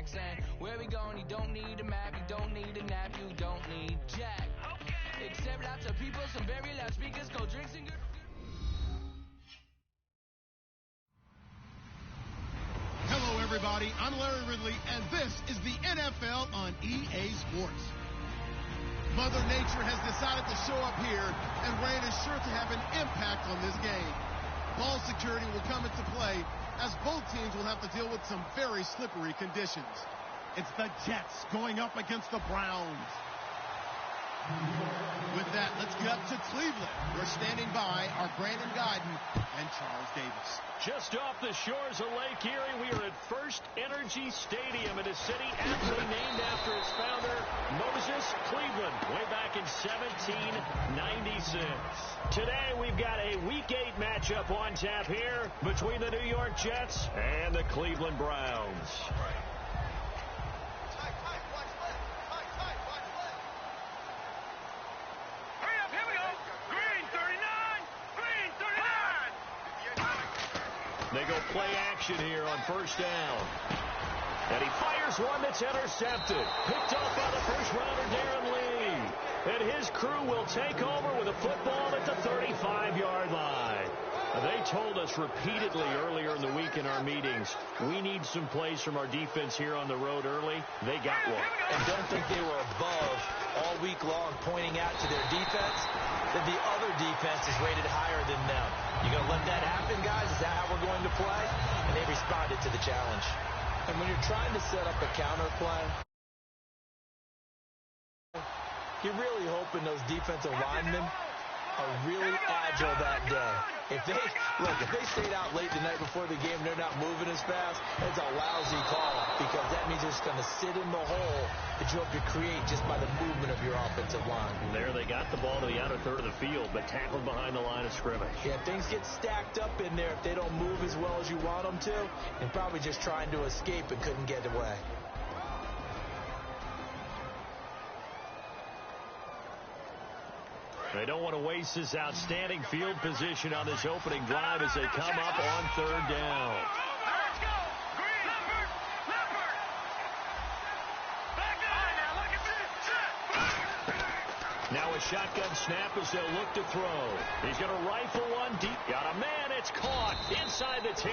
Jacks. And where we going, you don't need a map, you don't need a nap, you don't need Jack. Okay. Except lots of people, some very loud speakers, cold drinks and good. Hello, everybody. I'm Larry Ridley, and this is the NFL on EA Sports. Mother Nature has decided to show up here, and rain is sure to have an impact on this game. Ball security will come into play, as both teams will have to deal with some very slippery conditions. It's the Jets going up against the Browns. With that, let's get up to Cleveland. We're standing by our Brandon Guyton and Charles Davis. Just off the shores of Lake Erie, we are at First Energy Stadium in a city aptly named after its founder, Moses Cleveland, way back in 1796. Today, we've got a Week 8 matchup on tap here between the New York Jets and the Cleveland Browns. They go play action here on first down. And he fires one that's intercepted. Picked off by the first-rounder, Darren Lee. And his crew will take over with a football at the 35-yard line. They told us repeatedly earlier in the week in our meetings, we need some plays from our defense here on the road early. They got one. And don't think they were above all week long pointing out to their defense that the other defense is rated higher than them. You going to let that happen, guys? Is that how we're going to play? And they responded to the challenge. And when you're trying to set up a counter play, you're really hoping those defensive linemen are really agile that day. If they stayed out late the night before the game, they're not moving as fast, it's a lousy call because that means they're just going to sit in the hole that you hope to create just by the movement of your offensive line. There they got the ball to the outer third of the field, but tackled behind the line of scrimmage. Yeah, things get stacked up in there if they don't move as well as you want them to, and probably just trying to escape and couldn't get away. They don't want to waste this outstanding field position on this opening drive as they come up on third down. Now a shotgun snap as they'll look to throw. He's going to rifle one deep. Got a man. It's caught inside the 10.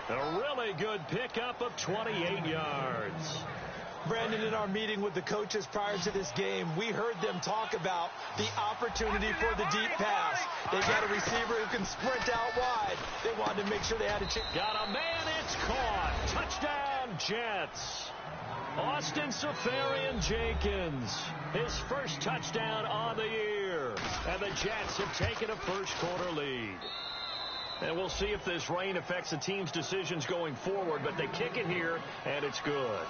A really good pickup of 28 yards. Brandon, in our meeting with the coaches prior to this game, we heard them talk about the opportunity for the deep pass. They got a receiver who can sprint out wide. They wanted to make sure they had a chance. Got a man, it's caught. Touchdown, Jets. Austin Seferian-Jenkins, his first touchdown on the year. And the Jets have taken a first-quarter lead. And we'll see if this rain affects the team's decisions going forward, but they kick it here, and it's good.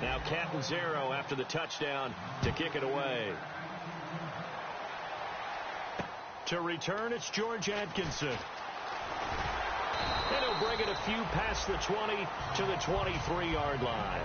Now Catanzaro after the touchdown to kick it away. To return, it's George Atkinson. And he'll bring it a few past the 20 to the 23-yard line.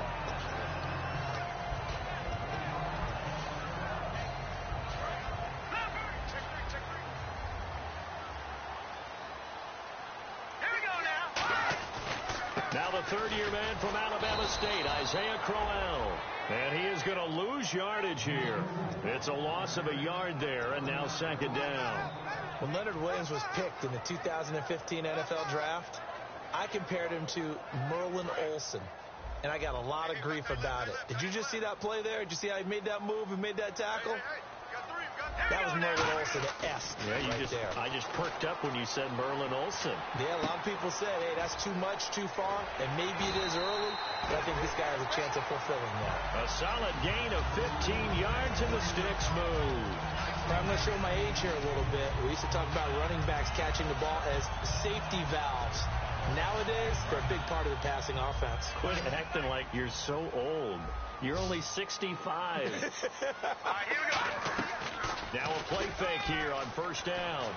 Now the third-year man from Alabama State, Isaiah Crowell. And he is going to lose yardage here. It's a loss of a yard there, and now second down. When Leonard Williams was picked in the 2015 NFL Draft, I compared him to Merlin Olsen, and I got a lot of grief about it. Did you just see that play there? Did you see how he made that move and made that tackle? That was Merlin Olsen-esque. Yeah, I just perked up when you said Merlin Olsen. Yeah, a lot of people said, hey, that's too much, too far, and maybe it is early, but I think this guy has a chance of fulfilling that. A solid gain of 15 yards, and the sticks move. I'm going to show my age here a little bit. We used to talk about running backs catching the ball as safety valves. Nowadays, they're a big part of the passing offense. Quit acting like you're so old. You're only 65. All right, here we go. Now a play fake here on first down.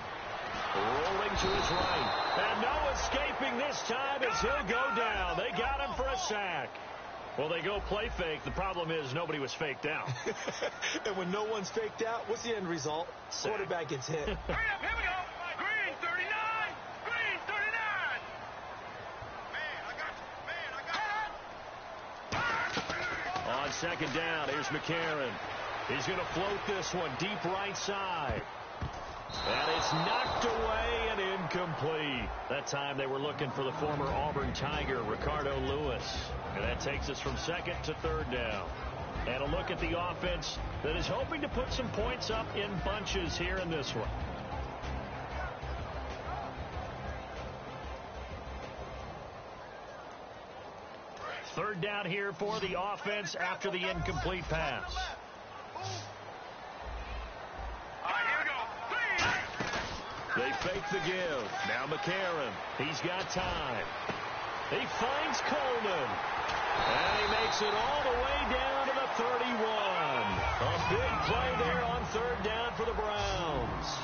Rolling to his right. And no escaping this time as he'll go down. They got him for a sack. Well, they go play fake. The problem is nobody was faked out. And when no one's faked out, what's the end result? Sack. Quarterback gets hit. Hurry up, here we go. Green, 39. On second down, here's McCarron. He's going to float this one deep right side. And it's knocked away and incomplete. That time they were looking for the former Auburn Tiger, Ricardo Lewis. And that takes us from second to third down. And a look at the offense that is hoping to put some points up in bunches here in this one. Third down here for the offense after the incomplete pass. They fake the give. Now McCarron. He's got time. He finds Coleman. And he makes it all the way down to the 31. A big play there on third down for the Browns.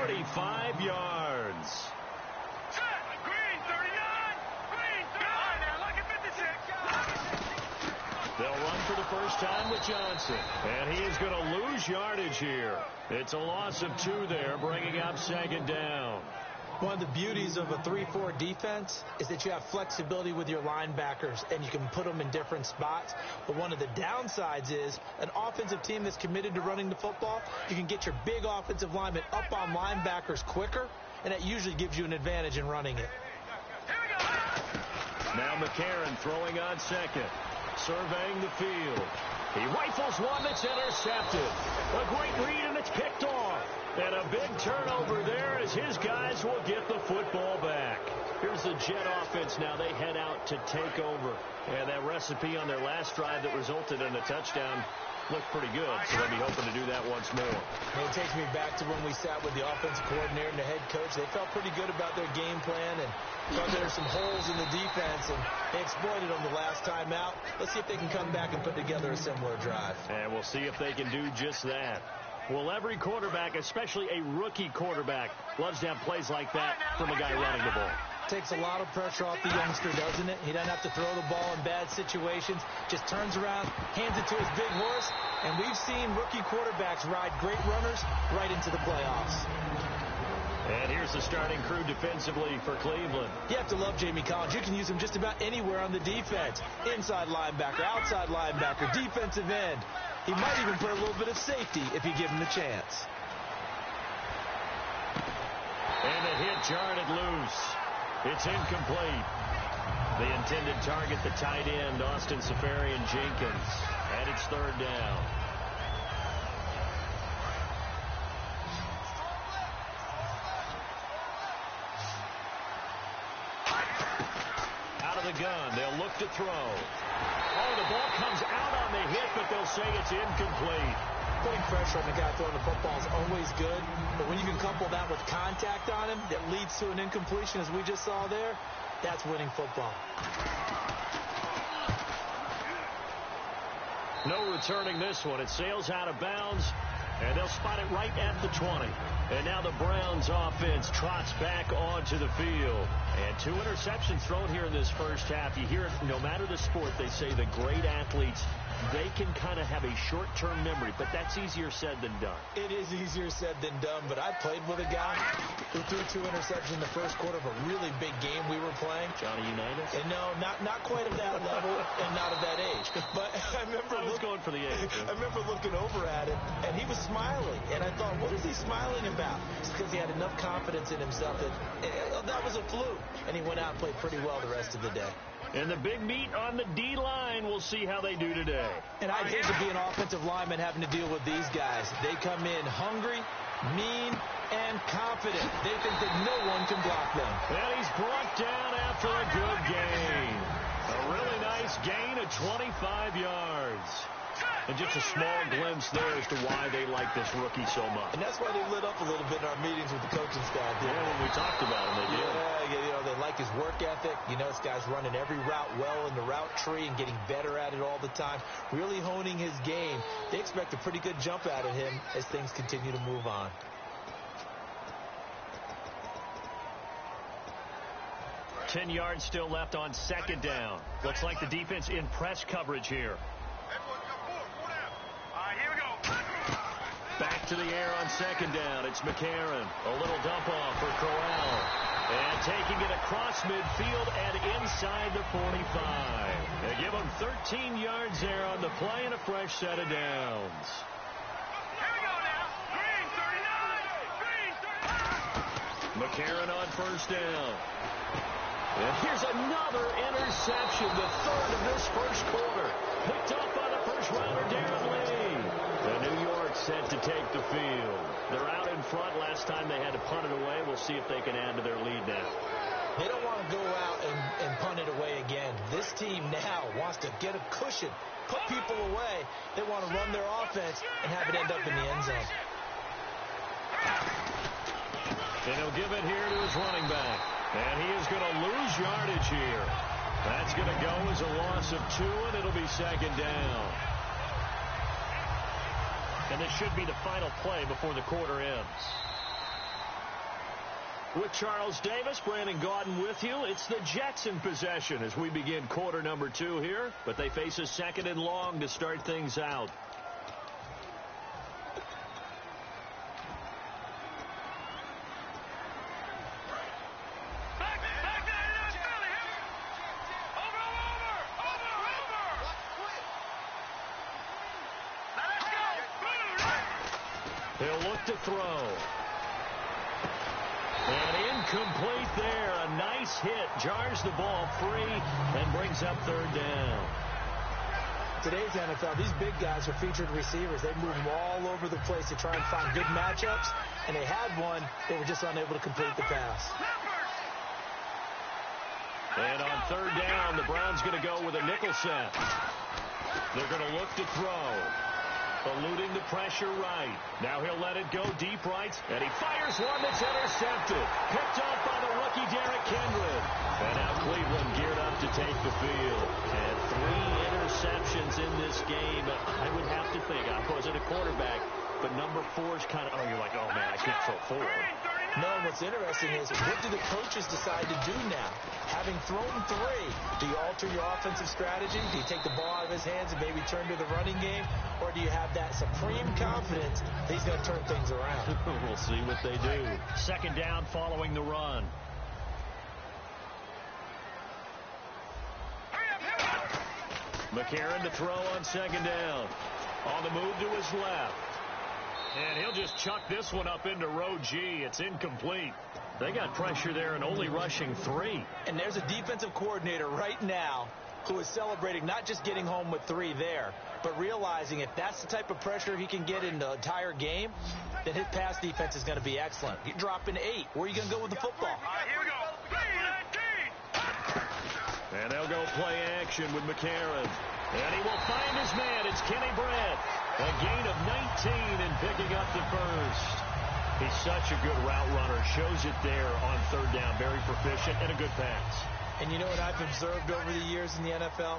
45 yards. Green, 39. Green, 39. Now look at 56. They'll run for the first time with Johnson. And he is going to lose yardage here. It's a loss of 2 there, bringing up second down. One of the beauties of a 3-4 defense is that you have flexibility with your linebackers and you can put them in different spots. But one of the downsides is an offensive team that's committed to running the football, you can get your big offensive linemen up on linebackers quicker, and that usually gives you an advantage in running it. Now McCarron throwing on second, surveying the field. He rifles one that's intercepted. A great read, and it's picked off. And a big turnover there as his guys will get the football back. Here's the Jet offense now. They head out to take over. And that recipe on their last drive that resulted in a touchdown looked pretty good, so they'll be hoping to do that once more. It takes me back to when we sat with the offensive coordinator and the head coach. They felt pretty good about their game plan and thought there were some holes in the defense, and they exploited them the last time out. Let's see if they can come back and put together a similar drive. And we'll see if they can do just that. Well, every quarterback, especially a rookie quarterback, loves to have plays like that from a guy running the ball. Takes a lot of pressure off the youngster, doesn't it? He doesn't have to throw the ball in bad situations. Just turns around, hands it to his big horse, and we've seen rookie quarterbacks ride great runners right into the playoffs. And here's the starting crew defensively for Cleveland. You have to love Jamie Collins. You can use him just about anywhere on the defense. Inside linebacker, outside linebacker, defensive end. He might even play a little bit of safety if you give him the chance. And the hit jarred loose. It's incomplete. The intended target, the tight end, Austin Seferian-Jenkins. And it's third down. Out of the gun. They'll look to throw. Oh, the ball comes out on the hit, but they'll say it's incomplete. Putting pressure on the guy throwing the football is always good, but when you can couple that with contact on him that leads to an incompletion, as we just saw there, that's winning football. No returning this one. It sails out of bounds, and they'll spot it right at the 20. And now the Browns offense trots back onto the field. And 2 interceptions thrown here in this first half. You hear it, no matter the sport, they say the great athletes, they can kind of have a short-term memory, but that's easier said than done. It is easier said than done, but I played with a guy who threw 2 interceptions in the first quarter of a really big game we were playing. Johnny Unitas? And no, not quite at that level and not at that age. But I remember going for the age. I remember looking over at him, and he was smiling. And I thought, what is he smiling about? It's because he had enough confidence in himself that was a fluke. And he went out and played pretty well the rest of the day. And the big meat on the D-line, we'll see how they do today. And I'd hate to be an offensive lineman having to deal with these guys. They come in hungry, mean, and confident. They think that no one can block them. And he's brought down after a good gain. A really nice gain of 25 yards. And just a small glimpse there as to why they like this rookie so much. And that's why they lit up a little bit in our meetings with the coaching staff. Yeah, when we talked about him, they did. Yeah, they like his work ethic. You know, this guy's running every route well in the route tree and getting better at it all the time. Really honing his game. They expect a pretty good jump out of him as things continue to move on. Ten yards still left on second down. Looks like the defense in press coverage here. Back to the air on second down. It's McCarron. A little dump off for Corral. And taking it across midfield and inside the 45. They give him 13 yards there on the play and a fresh set of downs. Here we go now. Green 39. Green 39. McCarron on first down. And here's another interception, the third of this first quarter. Picked up by the first rounder, Darren Lee. And New York set to take the field. They're out in front. Last time they had to punt it away. We'll see if they can add to their lead now. They don't want to go out and punt it away again. This team now wants to get a cushion, put people away. They want to run their offense and have it end up in the end zone. And he'll give it here to his running back. And he is going to lose yardage here. That's going to go as a loss of 2, and it'll be second down. And this should be the final play before the quarter ends. With Charles Davis, Brandon Gaudin with you. It's the Jets in possession as we begin quarter number 2 here. But they face a second and long to start things out. He'll look to throw. And incomplete there. A nice hit. Jars the ball free and brings up third down. Today's NFL, these big guys are featured receivers. They move them all over the place to try and find good matchups. And they had one. They were just unable to complete the pass. And on third down, the Browns going to go with a nickel set. They're going to look to throw. Eluding the pressure right. Now he'll let it go deep right. And he fires one that's intercepted. Picked off by the rookie Derrick Henry. And now Cleveland geared up to take the field. And 3 interceptions in this game. I would have to think. I wasn't a quarterback. But number 4 is kind of, you're like, oh, man, I can't throw 4. No, what's interesting is what do the coaches decide to do now? Having thrown 3, do you alter your offensive strategy? Do you take the ball out of his hands and maybe turn to the running game? Or do you have that supreme confidence that he's going to turn things around? We'll see what they do. Second down following the run. McCarron to throw on second down. On the move to his left. And he'll just chuck this one up into row G. It's incomplete. They got pressure there and only rushing 3. And there's a defensive coordinator right now who is celebrating not just getting home with 3 there, but realizing if that's the type of pressure he can get in the entire game, then his pass defense is going to be excellent. You're dropping 8. Where are you going to go with the football? Here we go. And they'll go play action with McCarron. And he will find his man. It's Kenny Brett. A gain of 19 and picking up the first. He's such a good route runner. Shows it there on third down. Very proficient and a good pass. And you know what I've observed over the years in the NFL?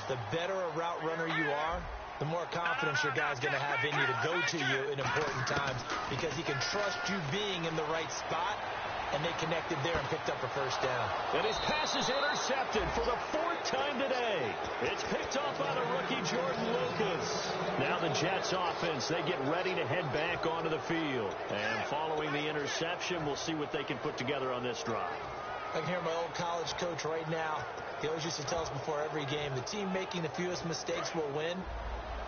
The better a route runner you are, the more confidence your guy's going to have in you to go to you in important times because he can trust you being in the right spot. And they connected there and picked up a first down. And his pass is intercepted for the 4th time today. It's picked off by the rookie Jordan Lucas. Now the Jets offense, they get ready to head back onto the field. And following the interception, we'll see what they can put together on this drive. I can hear my old college coach right now. He always used to tell us before every game, the team making the fewest mistakes will win.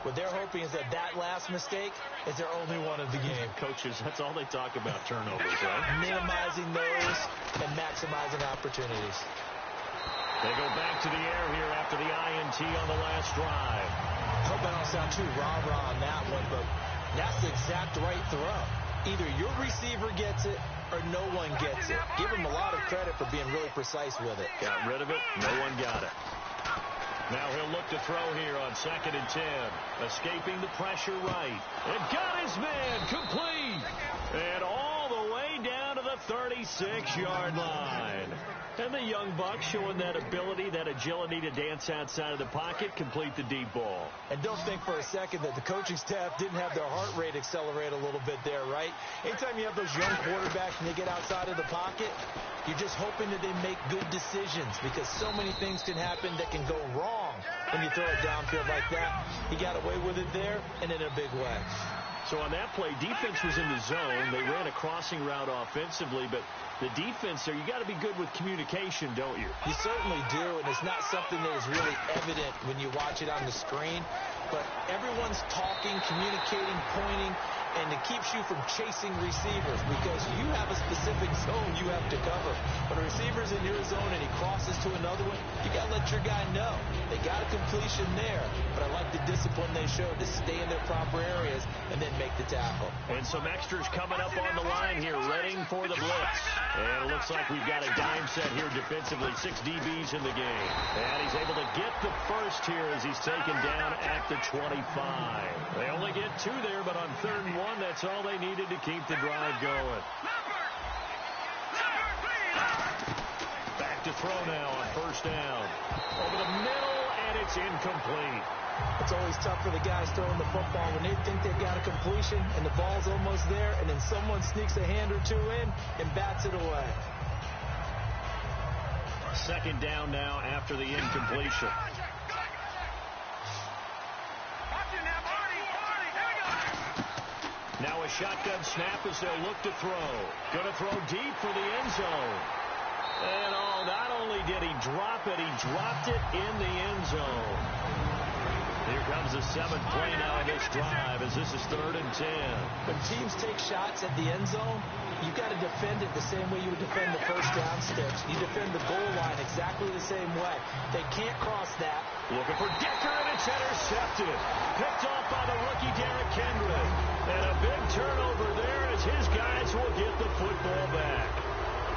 What they're hoping is that last mistake is their only one of the game. Coaches, that's all they talk about, turnovers, right? Minimizing those and maximizing opportunities. They go back to the air here after the INT on the last drive. I hope I don't sound too rah-rah on that one, but that's the exact right throw. Either your receiver gets it or no one gets it. Give him a lot of credit for being really precise with it. Got rid of it. No one got it. Now he'll look to throw here on 2nd and 10. Escaping the pressure right. And got his man complete. And all the way down to the 36-yard line. And the young buck showing that ability, that agility to dance outside of the pocket, complete the deep ball. And don't think for a second that the coaching staff didn't have their heart rate accelerate a little bit there, right? Anytime you have those young quarterbacks and they get outside of the pocket, you're just hoping that they make good decisions because so many things can happen that can go wrong when you throw it downfield like that. He got away with it there and in a big way. So on that play, defense was in the zone. They ran a crossing route offensively, but the defense there, you got to be good with communication, don't you? You certainly do, and it's not something that is really evident when you watch it on the screen. But everyone's talking, communicating, pointing, and it keeps you from chasing receivers because you have a specific zone you have to cover. When a receiver's in your zone and he crosses to another one, you got to let your guy know. They got a completion there, but I like the discipline they showed to stay in their proper areas and then make the tackle. And some extras coming up on the line here, readying for the blitz. And it looks like we've got a dime set here defensively, 6 DBs in the game. And he's able to get the first here as he's taken down at the 25. They only get 2 there, but on 3rd and 1, that's all they needed to keep the drive going. Back to throw now on 1st down. Over the middle, and it's incomplete. It's always tough for the guys throwing the football when they think they've got a completion and the ball's almost there, and then someone sneaks a hand or 2 in and bats it away. 2nd down now after the incompletion. Now a shotgun snap as they'll look to throw. Going to throw deep for the end zone. And not only did he drop it, he dropped it in the end zone. Here comes the 7th play now in this drive as this is 3rd and 10. When teams take shots at the end zone, you've got to defend it the same way you would defend the 1st down sticks. You defend the goal line exactly the same way. They can't cross that. Looking for Decker, and it's intercepted. Picked off by the rookie Derrick Henry. And a big turnover there as his guys will get the football back.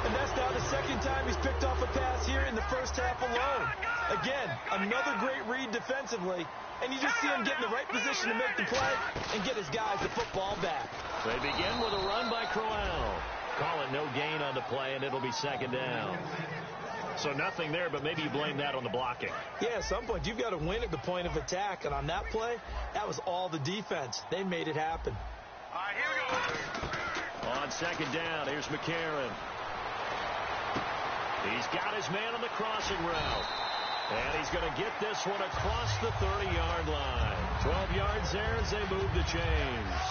And that's now the 2nd time he's picked off a pass here in the 1st half alone. Again, another great read defensively. And you just see him get in the right position to make the play and get his guys the football back. They begin with a run by Crowell. Call it no gain on the play, and it'll be 2nd down. So nothing there, but maybe you blame that on the blocking. Yeah, at some point, you've got to win at the point of attack. And on that play, that was all the defense. They made it happen. All right, here we go. On 2nd down, here's McCarron. He's got his man on the crossing route. And he's going to get this one across the 30-yard line. 12 yards there as they move the chains.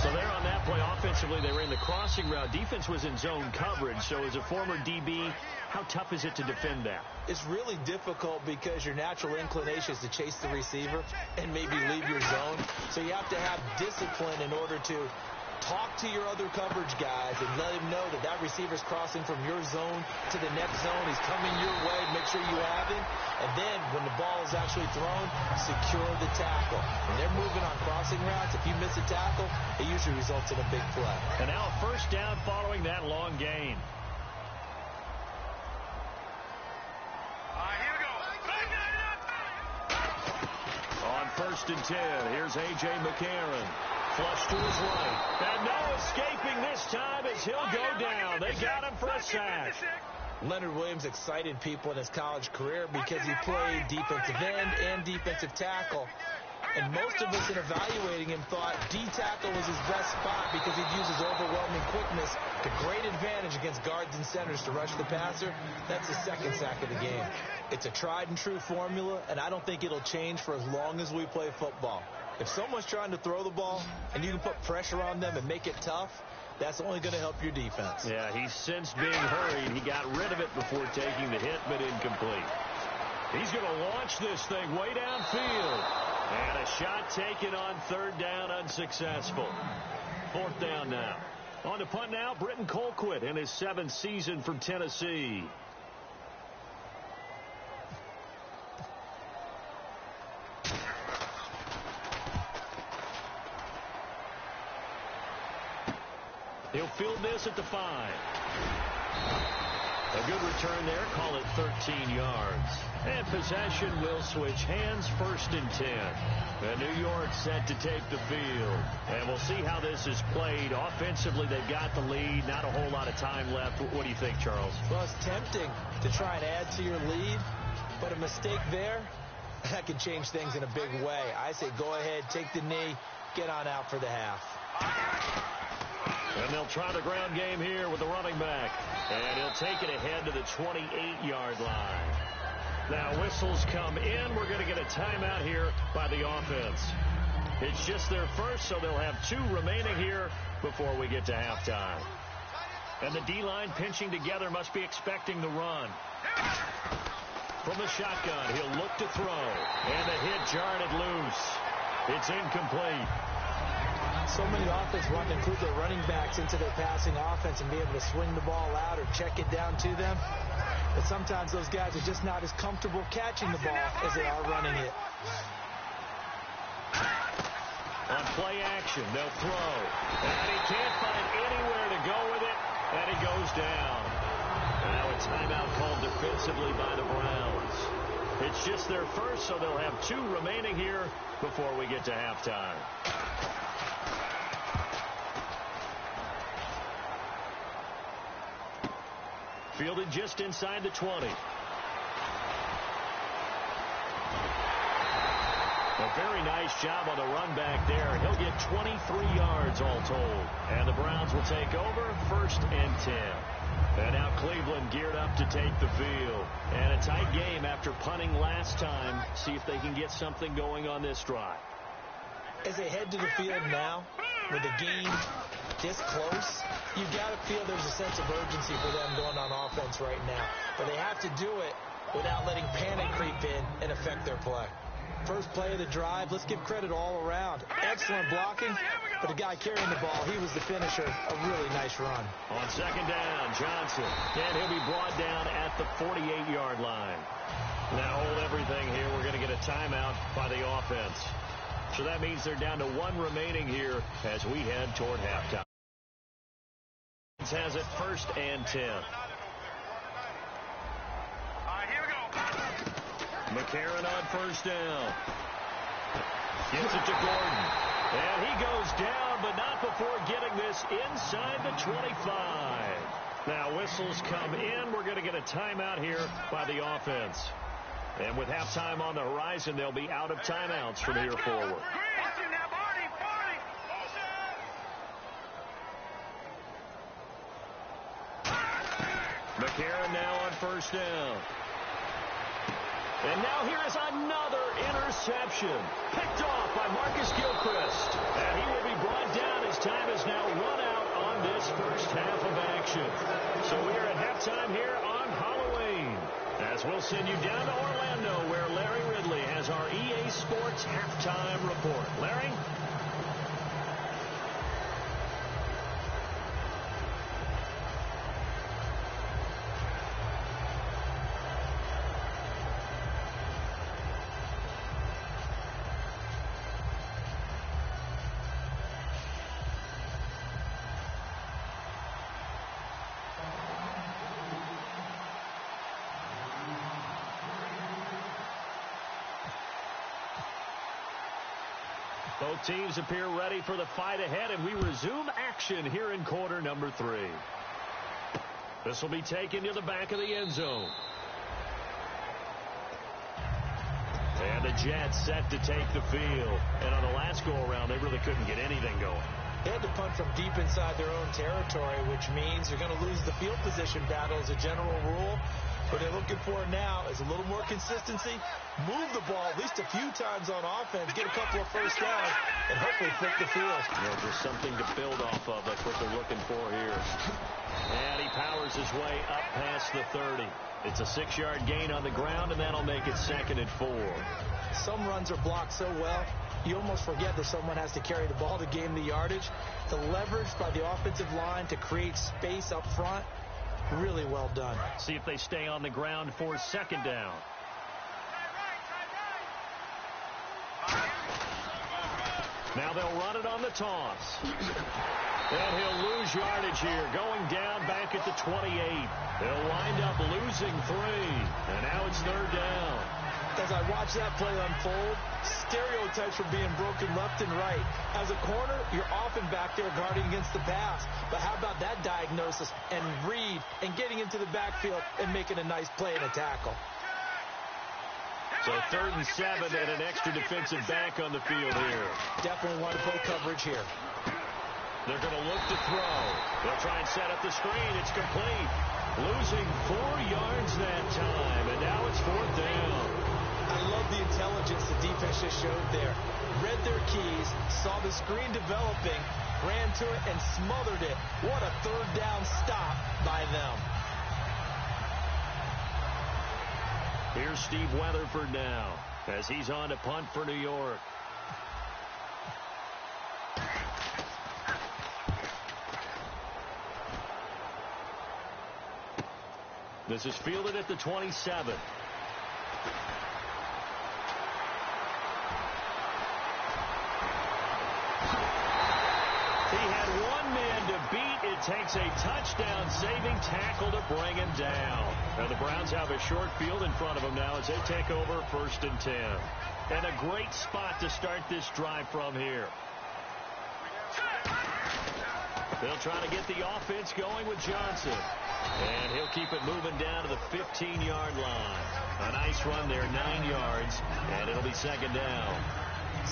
So there on that play, offensively, they ran the crossing route. Defense was in zone coverage. So as a former DB, how tough is it to defend that? It's really difficult because your natural inclination is to chase the receiver and maybe leave your zone. So you have to have discipline in order to talk to your other coverage guys and let him know that that receiver's crossing from your zone to the next zone. He's coming your way. Make sure you have him. And then when the ball is actually thrown, secure the tackle. When they're moving on crossing routes, if you miss a tackle, it usually results in a big play. And now a 1st down following that long gain. All right, here we go. On 1st and 10, here's A.J. McCarron. Flush to his right. And no escaping this time as he'll go down. They got him for a sack. Leonard Williams excited people in his college career because he played defensive end and defensive tackle. And most of us in evaluating him thought D-tackle was his best spot because he'd use his overwhelming quickness to great advantage against guards and centers to rush the passer. That's the 2nd sack of the game. It's a tried and true formula, and I don't think it'll change for as long as we play football. If someone's trying to throw the ball and you can put pressure on them and make it tough, that's only going to help your defense. Yeah, he's since being hurried. He got rid of it before taking the hit, but incomplete. He's going to launch this thing way downfield. And a shot taken on 3rd down, unsuccessful. 4th down now. On to punt now, Britton Colquitt in his 7th season for Tennessee. He'll field this at the 5. A good return there. Call it 13 yards. And possession will switch hands. 1st and 10. And New York set to take the field. And we'll see how this is played. Offensively, they've got the lead. Not a whole lot of time left. What do you think, Charles? Well, it's tempting to try and add to your lead. But a mistake there, that can change things in a big way. I say go ahead, take the knee, get on out for the half. And they'll try the ground game here with the running back. And he'll take it ahead to the 28-yard line. Now whistles come in. We're going to get a timeout here by the offense. It's just their first, so they'll have 2 remaining here before we get to halftime. And the D-line pinching together must be expecting the run. From the shotgun, he'll look to throw. And the hit jarred it loose. It's incomplete. So many offenses want to include their running backs into their passing offense and be able to swing the ball out or check it down to them. But sometimes those guys are just not as comfortable catching the ball as they are running it. On play action, they'll throw. And he can't find anywhere to go with it, and he goes down. Now a timeout called defensively by the Browns. It's just their first, so they'll have 2 remaining here before we get to halftime. Fielded just inside the 20. A very nice job on the run back there. He'll get 23 yards all told. And the Browns will take over, 1st and 10. And now Cleveland geared up to take the field. And a tight game after punting last time. See if they can get something going on this drive. As they head to the field now, with the game this close, you got to feel there's a sense of urgency for them going on offense right now. But they have to do it without letting panic creep in and affect their play. First play of the drive, let's give credit all around. Excellent blocking, but the guy carrying the ball, he was the finisher. A really nice run. On 2nd down, Johnson. And he'll be brought down at the 48-yard line. Now hold everything here. We're going to get a timeout by the offense. So that means they're down to 1 remaining here as we head toward halftime. Has it 1st and 10. Here we go. McCarron on 1st down. Gets it to Gordon. And he goes down, but not before getting this inside the 25. Now whistles come in. We're going to get a timeout here by the offense. And with halftime on the horizon, they'll be out of timeouts from here forward. McCarron now on 1st down. And now here is another interception. Picked off by Marcus Gilchrist. And he will be brought down as time is now run out on this first half of action. So we are at halftime here on Halloween. As we'll send you down to Orlando, where Larry Ridley has our EA Sports halftime report. Larry? Both teams appear ready for the fight ahead, and we resume action here in quarter number 3. This will be taken to the back of the end zone. And the Jets set to take the field. And on the last go-around, they really couldn't get anything going. They had to punt from deep inside their own territory, which means they're going to lose the field position battle as a general rule. What they're looking for now is a little more consistency, move the ball at least a few times on offense, get a couple of first downs, and hopefully flip the field. Yeah, just something to build off of. That's what they're looking for here. And he powers his way up past the 30. It's a 6-yard gain on the ground, and that'll make it 2nd and 4. Some runs are blocked so well, you almost forget that someone has to carry the ball to gain the yardage. The leverage by the offensive line to create space up front, really well done. See if they stay on the ground for 2nd down. Now they'll run it on the toss. And he'll lose yardage here, going down back at the 28. They'll wind up losing 3. And now it's 3rd down. As I watch that play unfold, stereotypes are being broken left and right. As a corner, you're often back there guarding against the pass. But how about that diagnosis and read and getting into the backfield and making a nice play and a tackle? So 3rd and 7 and an extra defensive back on the field here. Definitely want to play coverage here. They're going to look to throw. They'll try and set up the screen. It's complete. Losing 4 yards that time, and now it's 4th down. I love the intelligence the defense just showed there. Read their keys, saw the screen developing, ran to it, and smothered it. What a third down stop by them. Here's Steve Weatherford now as he's on to punt for New York. This is fielded at the 27. He had one man to beat. It takes a touchdown-saving tackle to bring him down. And the Browns have a short field in front of them now as they take over 1st and 10. And a great spot to start this drive from here. They'll try to get the offense going with Johnson. And he'll keep it moving down to the 15-yard line. A nice run there, 9 yards, and it'll be 2nd down.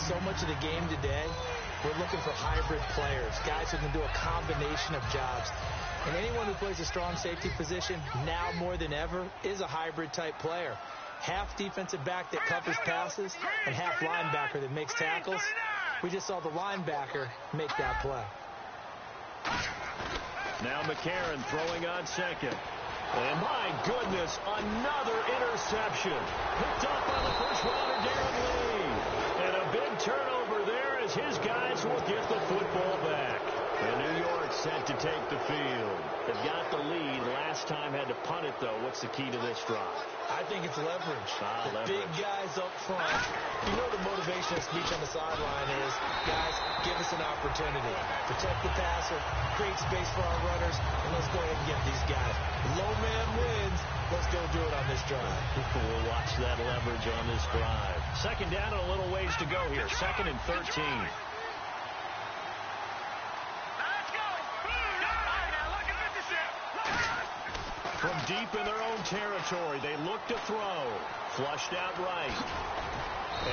So much of the game today, we're looking for hybrid players, guys who can do a combination of jobs. And anyone who plays a strong safety position, now more than ever, is a hybrid-type player. Half defensive back that covers passes and half linebacker that makes tackles. We just saw the linebacker make that play. Now McCarron throwing on 2nd. And my goodness, another interception. Picked up by the first rounder, Darren Lee. And a big turnover there as his guys will get the football back. And New York set to take the field. They've got the lead. Last time had to punt it, though. What's the key to this drive? I think it's leverage. Leverage. Big guys up front. You know the motivational speech on the sideline is, guys, give us an opportunity. Protect the passer, create space for our runners, and let's go ahead and get these guys. Low man wins. Let's go do it on this drive. We'll watch that leverage on this drive. 2nd down and a little ways to go here. 2nd and 13. From deep in their own territory, they look to throw. Flushed out right.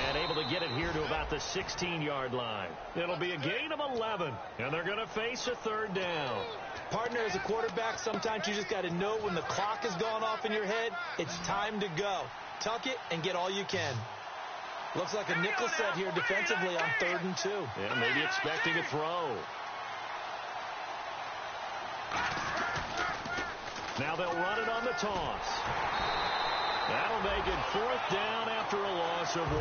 And able to get it here to about the 16-yard line. It'll be a gain of 11, and they're going to face a 3rd down. Partner, as a quarterback, sometimes you just got to know when the clock has gone off in your head, it's time to go. Tuck it and get all you can. Looks like a nickel set here defensively on 3rd and 2. Yeah, maybe expecting a throw. Now they'll run it on the toss. That'll make it 4th down after a loss of 1.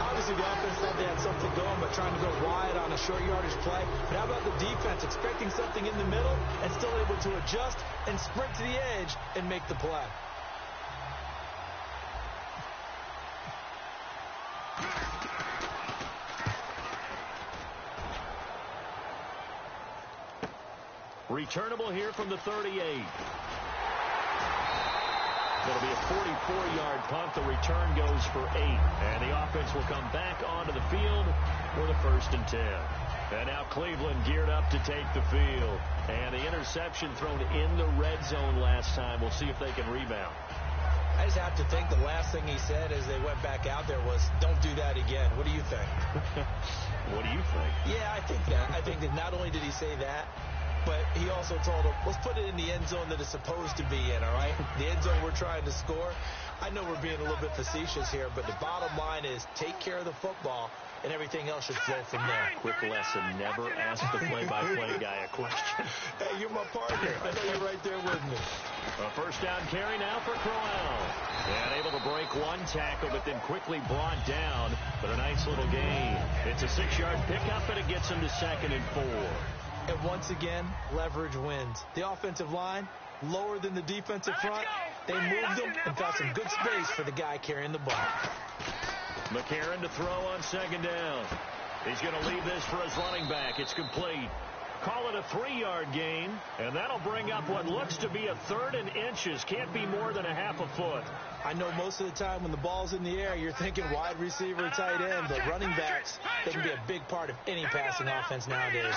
Obviously, the offense thought they had something going, but trying to go wide on a short yardage play. But how about the defense expecting something in the middle and still able to adjust and sprint to the edge and make the play? Returnable here from the 38. It'll be a 44-yard punt. The return goes for 8. And the offense will come back onto the field for the 1st and 10. And now Cleveland geared up to take the field. And the interception thrown in the red zone last time. We'll see if they can rebound. I just have to think the last thing he said as they went back out there was, don't do that again. What do you think? What do you think? Yeah, I think that. I think that not only did he say that, but he also told him, let's put it in the end zone that it's supposed to be in, all right? The end zone we're trying to score. I know we're being a little bit facetious here, but the bottom line is take care of the football, and everything else should flow from there. Quick lesson, never ask the play-by-play guy a question. Hey, you're my partner. I know you're right there with me. A 1st down carry now for Crowell. And able to break one tackle, but then quickly brought down. But a nice little gain. It's a 6-yard pickup, and it gets him to 2nd and 4. And once again, leverage wins. The offensive line, lower than the defensive front. They moved them and found some good space for the guy carrying the ball. McCarron to throw on 2nd down. He's going to leave this for his running back. It's complete. Call it a 3-yard gain, and that'll bring up what looks to be a 3rd and inches. Can't be more than a half a foot. I know most of the time when the ball's in the air, you're thinking wide receiver, tight end, but running backs, they can be a big part of any passing offense nowadays.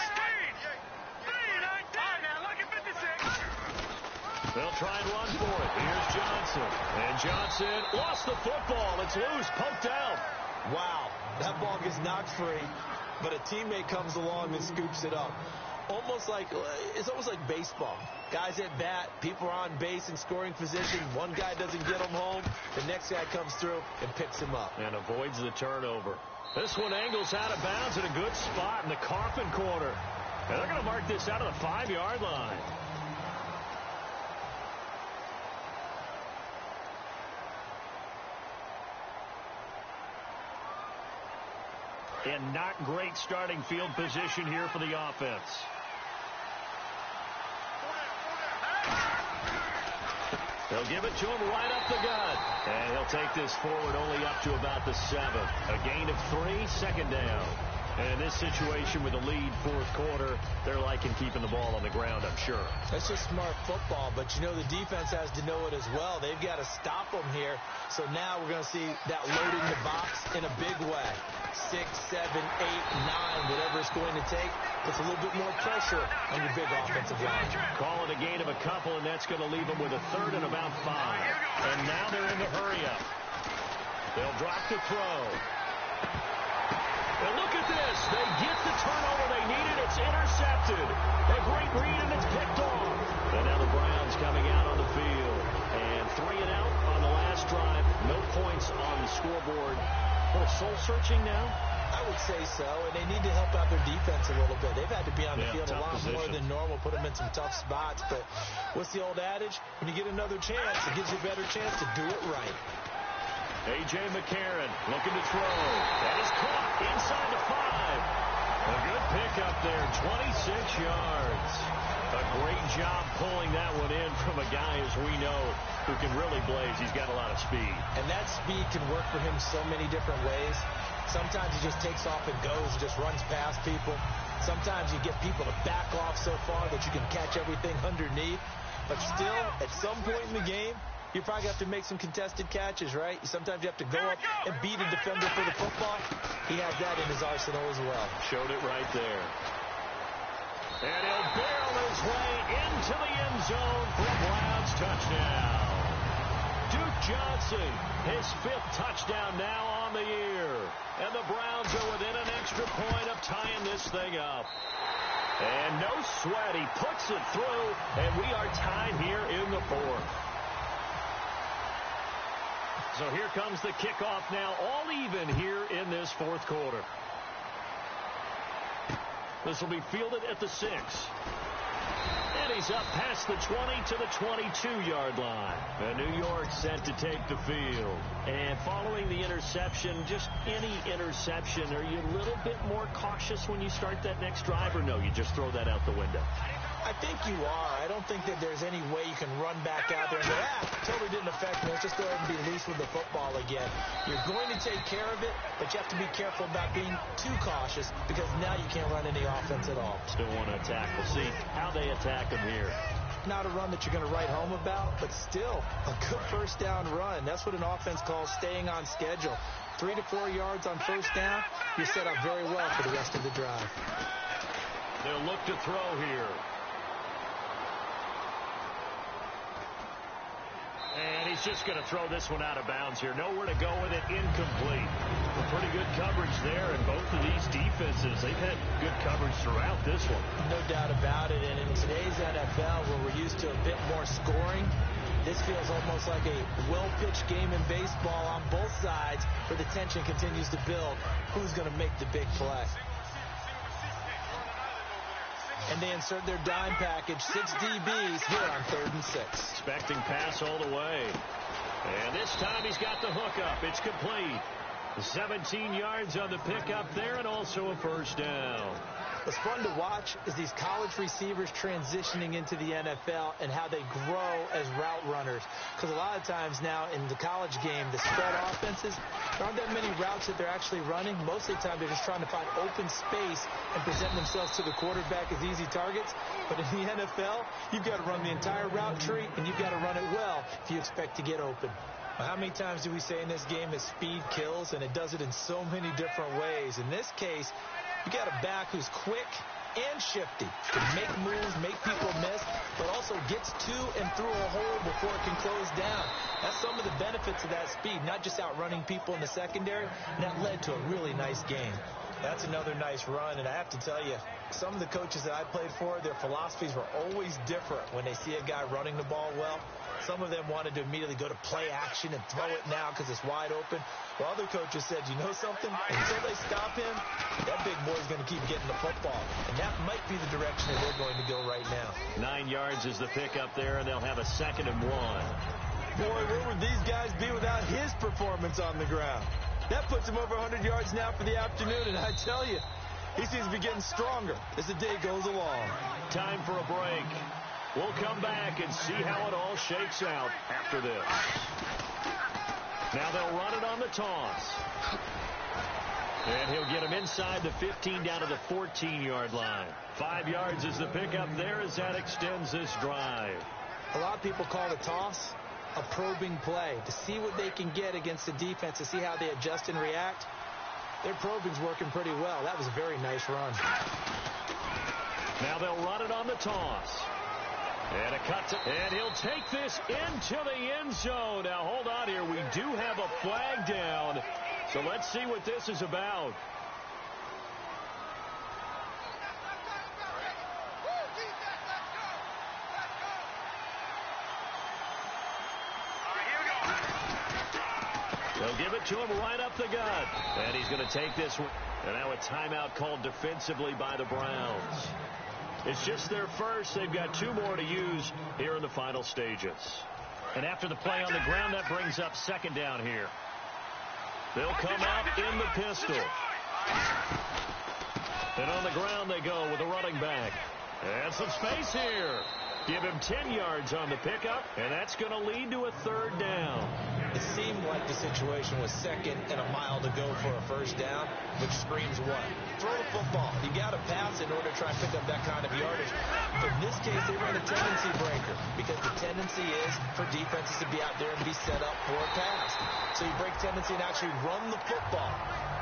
They'll try and run for it. Here's Johnson. And Johnson lost the football. It's loose, poked out. Wow, that ball gets knocked free, but a teammate comes along and scoops it up. it's almost like baseball. Guys at bat, people are on base in scoring position. One guy doesn't get him home. The next guy comes through and picks him up. And avoids the turnover. This one angles out of bounds at a good spot in the Coffin corner. And they're going to mark this out of the 5-yard line. And not great starting field position here for the offense. They'll give it to him right up the gut. And he'll take this forward only up to about the 7. A gain of 3, second down. And in this situation with the lead fourth quarter, they're liking keeping the ball on the ground, I'm sure. That's just smart football, but you know the defense has to know it as well. They've got to stop them here. So now we're going to see that loading the box in a big way. 6, 7, 8, 9, whatever it's going to take, puts a little bit more pressure on your big offensive line. Call it a gain of a couple, and that's going to leave them with a third and about 5. And now they're in the hurry-up. They'll drop the throw. And look at this. They get the turnover they needed. It's intercepted. A great read, and it's picked off. And now the Browns coming out on the field. And 3 and out on the last drive. No points on the scoreboard. For soul-searching now? I would say so, and they need to help out their defense a little bit. They've had to be on the field a lot more than normal, put them in some tough spots. But what's the old adage? When you get another chance, it gives you a better chance to do it right. A.J. McCarron looking to throw. That is caught inside the 5. A good pickup there, 26 yards. A great job pulling that one in from a guy, as we know, who can really blaze. He's got a lot of speed. And that speed can work for him so many different ways. Sometimes he just takes off and goes, just runs past people. Sometimes you get people to back off so far that you can catch everything underneath. But still, at some point in the game, you probably have to make some contested catches, right? Sometimes you have to go up and beat a defender for the football. He has that in his arsenal as well. Showed it right there. And he'll barrel his way into the end zone for a Browns touchdown. Duke Johnson, his 5th touchdown now on the year. And the Browns are within an extra point of tying this thing up. And no sweat, he puts it through, and we are tied here in the 4th. So here comes the kickoff now, all even here in this 4th quarter. This will be fielded at the 6. And he's up past the 20 to the 22-yard line. And New York set to take the field. And following the interception, just any interception, are you a little bit more cautious when you start that next drive, or no, you just throw that out the window? I think you are. I don't think that there's any way you can run back out there and go, totally didn't affect me. Let's just go ahead and be loose with the football again. You're going to take care of it, but you have to be careful about being too cautious because now you can't run any offense at all. Still want to attack. We'll see how they attack them here. Not a run that you're going to write home about, but still a good first down run. That's what an offense calls staying on schedule. 3 to 4 yards on first down, you're set up very well for the rest of the drive. They'll look to throw here. And he's just going to throw this one out of bounds here. Nowhere to go with it. Incomplete. Well, pretty good coverage there, and both of these defenses, they've had good coverage throughout this one. No doubt about it. And in today's NFL, where we're used to a bit more scoring, this feels almost like a well-pitched game in baseball on both sides, where the tension continues to build. Who's going to make the big play? And they insert their dime package, 6 DBs here on 3rd and 6. Expecting pass all the way. And this time he's got the hook up. It's complete. 17 yards on the pickup there, and also a first down. What's fun to watch is these college receivers transitioning into the NFL and how they grow as route runners. Because a lot of times now in the college game, the spread offenses, there aren't that many routes that they're actually running. Most of the time, they're just trying to find open space and present themselves to the quarterback as easy targets. But in the NFL, you've got to run the entire route tree, and you've got to run it well if you expect to get open. Well, how many times do we say in this game that speed kills, and it does it in so many different ways? In this case, you got a back who's quick and shifty, can make moves, make people miss, but also gets to and through a hole before it can close down. That's some of the benefits of that speed, not just outrunning people in the secondary, and that led to a really nice game. That's another nice run, and I have to tell you, some of the coaches that I played for, their philosophies were always different when they see a guy running the ball well. Some of them wanted to immediately go to play action and throw it now because it's wide open. While other coaches said, you know something? Until they stop him, that big boy's going to keep getting the football. And that might be the direction that they're going to go right now. 9 yards is the pickup there, and they'll have a 2nd and 1. Boy, where would these guys be without his performance on the ground? That puts him over 100 yards now for the afternoon, and I tell you, he seems to be getting stronger as the day goes along. Time for a break. We'll come back and see how it all shakes out after this. Now they'll run it on the toss. And he'll get him inside the 15 down to the 14-yard line. 5 yards is the pickup there as that extends this drive. A lot of people call the toss a probing play to see what they can get against the defense, to see how they adjust and react. Their probing's working pretty well. That was a very nice run. Now they'll run it on the toss. And a cut to, and he'll take this into the end zone. Now hold on here. We do have a flag down. So let's see what this is about. They'll give it to him right up the gut. And he's going to take this one. And now a timeout called defensively by the Browns. It's just their first. They've got 2 more to use here in the final stages. And after the play on the ground, that brings up 2nd down here. They'll come out in the pistol. And on the ground they go with a running back. And some space here. Give him 10 yards on the pickup, and that's going to lead to a 3rd down. It seemed like the situation was 2nd and a mile to go for a 1st down, which screams what? Throw the football. You got to pass in order to try and pick up that kind of yardage. But in this case, they ran a tendency breaker because the tendency is for defenses to be out there and be set up for a pass. So you break tendency and actually run the football.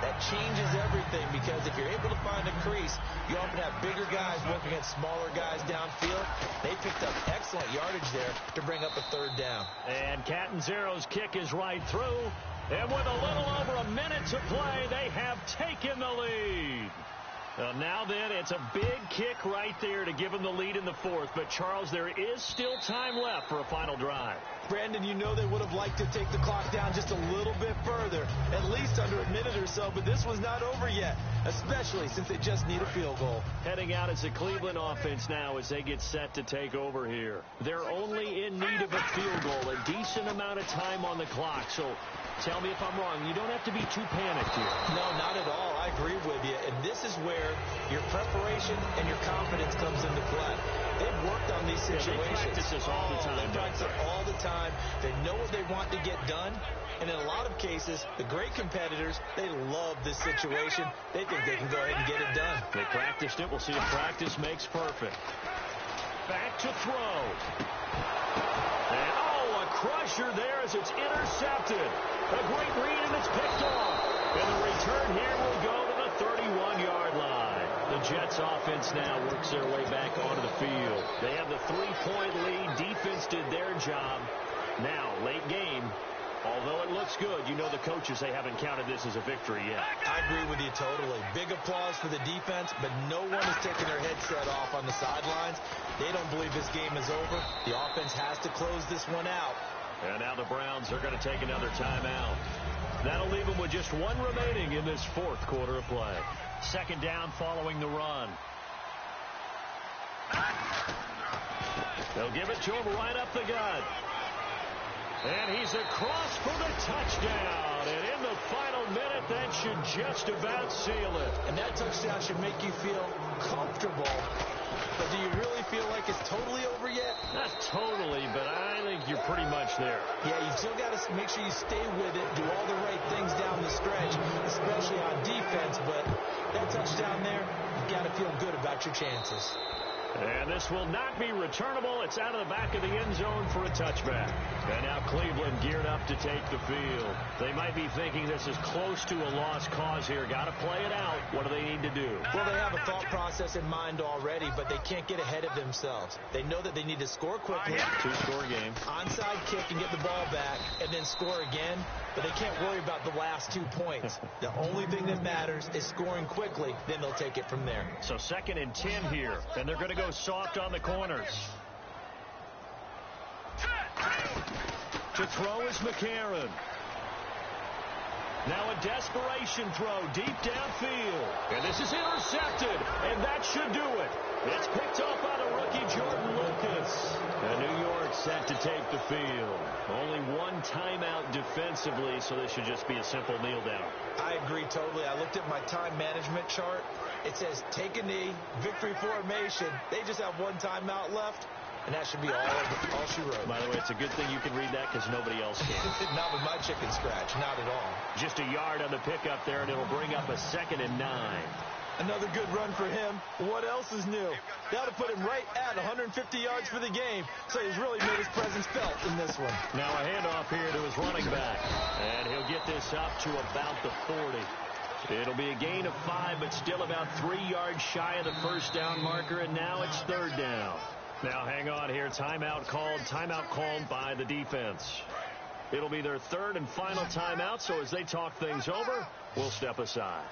That changes everything because if you're able to find a crease, you often have bigger guys working against smaller guys downfield. They picked up excellent yardage there to bring up a 3rd down. And Catanzaro's kick is right through. And with a little over a minute to play, they have taken the lead. Now then, it's a big kick right there to give them the lead in the 4th. But, Charles, there is still time left for a final drive. Brandon, you know they would have liked to take the clock down just a little bit further, at least under a minute or so, but this was not over yet, especially since they just need a field goal. Heading out as the Cleveland offense now as they get set to take over here. They're only in need of a field goal, a decent amount of time on the clock. So tell me if I'm wrong. You don't have to be too panicked here. No, not at all. I agree with you. And this is where your preparation and your confidence comes into play. They've worked on these situations. They practice this all the time. They practice it all the time. They know what they want to get done. And in a lot of cases, the great competitors, they love this situation. They think they can go ahead and get it done. They practiced it. We'll see if practice makes perfect. Back to throw. And, a crusher there as it's intercepted. A great read, and it's picked off. And the return here will go to the 31-yard line. The Jets offense now works their way back onto the field. They have the 3-point lead. Defense did their job. Now, late game, although it looks good, you know the coaches, they haven't counted this as a victory yet. I agree with you totally. Big applause for the defense, but no one is taking their headset off on the sidelines. They don't believe this game is over. The offense has to close this one out. And now the Browns are going to take another timeout. That'll leave them with just 1 remaining in this 4th quarter of play. 2nd down following the run. They'll give it to him right up the gut. And he's across for the touchdown. And in the final minute, that should just about seal it. And that touchdown should make you feel comfortable. But do you really feel like it's totally over yet? Not totally, but I think you're pretty much there. Yeah, you've still got to make sure you stay with it, do all the right things down the stretch, especially on defense. But that touchdown there, you've got to feel good about your chances. And this will not be returnable. It's out of the back of the end zone for a touchback. And now Cleveland geared up to take the field. They might be thinking this is close to a lost cause here. Got to play it out. What do they need to do? Well, they have a thought process in mind already, but they can't get ahead of themselves. They know that they need to score quickly. Two-score game. Onside kick and get the ball back and then score again, but they can't worry about the last 2 points. The only thing that matters is scoring quickly, then they'll take it from there. So 2nd and 10 here, and they're going to go soft on the corners. To throw is McCarron. Now a desperation throw deep downfield. And this is intercepted, and that should do it. It's picked up by the rookie Jordan Lucas. And New York set to take the field. Only one timeout defensively, so this should just be a simple kneel down. I agree totally. I looked at my time management chart. It says take a knee, victory formation. They just have one timeout left, and that should be all she wrote. By the way, it's a good thing you can read that because nobody else can. Not with my chicken scratch, not at all. Just a yard on the pickup there, and it'll bring up a 2nd and 9. Another good run for him. What else is new? That'll put him right at 150 yards for the game, so he's really made his presence felt in this one. Now a handoff here to his running back, and he'll get this up to about the 40. It'll be a gain of 5, but still about 3 yards shy of the first down marker, and now it's 3rd down. Now hang on here. Timeout called by the defense. It'll be their 3rd and final timeout, so as they talk things over, we'll step aside.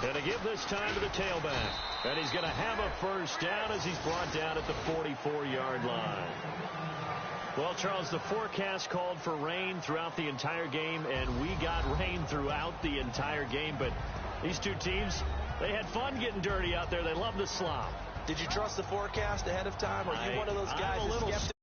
And to give this time to the tailback. And he's going to have a first down as he's brought down at the 44-yard line. Well, Charles, the forecast called for rain throughout the entire game, and we got rain throughout the entire game. But these two teams, they had fun getting dirty out there. They love the slop. Did you trust the forecast ahead of time? Or are you one of those guys that's skeptical?